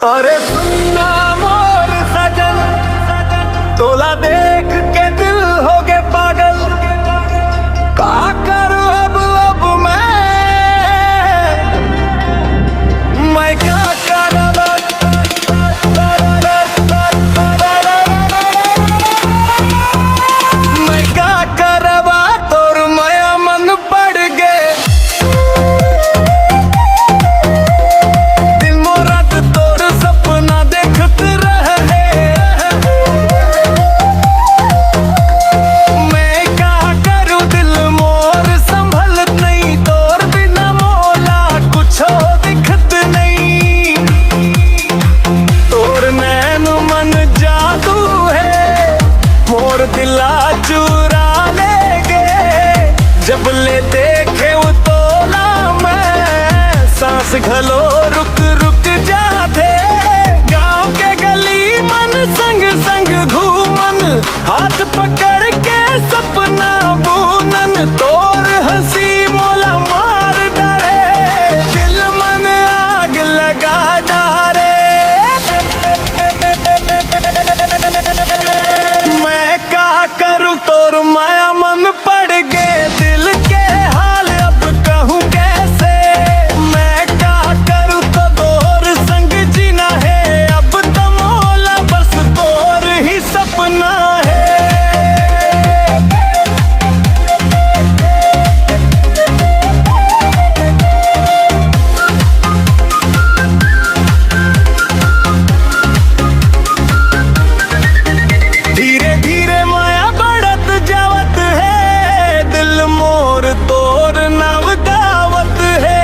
अरे सुनना मोर सजन, तोला देख के दिल हो गए पागल। का करूं अब मैं क्या करूं। मैं क्या करवा तोर माया मन पड़ गए। दिल मोरा तोर सपना देखत रहे। मैं क्या करूं दिल मोर संभल नहीं, तोर बिना मोला कुछ दिखत नहीं। तोर नैन मन जादू है, मोर दिला चुरा लेगे। जब ले देखे वो तोला मैं सांस घलो रुक रुक जाते। गांव के गली मन संग संग घूमन, हाथ पकड़ के सपना बुनन। तोर हंसी मोला मार डरे, दिल मन आग लगा डारे। मैं क्या करूं तोर माया मन पड़ गए। दिल के हाल अब कहूं कैसे। मैं क्या करूं तो तोर संग जीना है। अब तो मोला बस तोर ही सपना है। धीरे धीरे माया बढ़त जावत है, दिल मोर तोर नाव गावत है।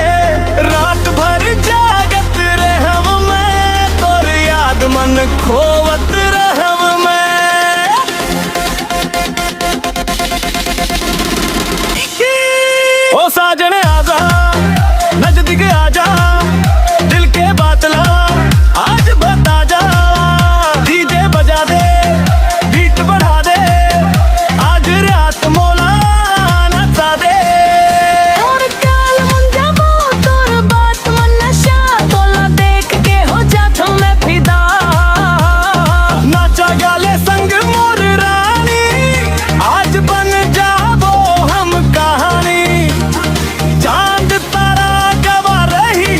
रात भर जागत रहव मैं, तोर याद मन खोवत रहव मैं। ओ साजन आजा, नजदीक आजा, दिल के बातला आज बता जा। डीजे बजा दे, बीट बढ़ा दे, आज रात मोला नचा दे। तोर काल मन जाबो, तोर बात मन नशा, तोला देख के हो जात मैं फिदा। नाचा गाले संग मोर रानी, आज बन जाबो हम कहानी। चांद तारा गवा रही,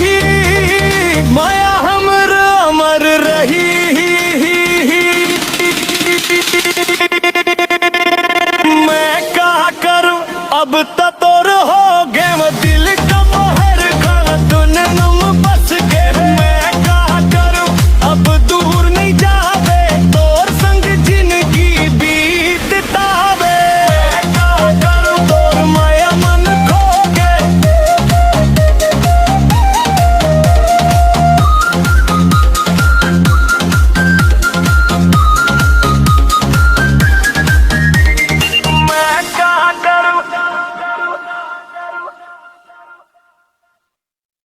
माया हमर अमर रही। मैं क्या करूं अब तक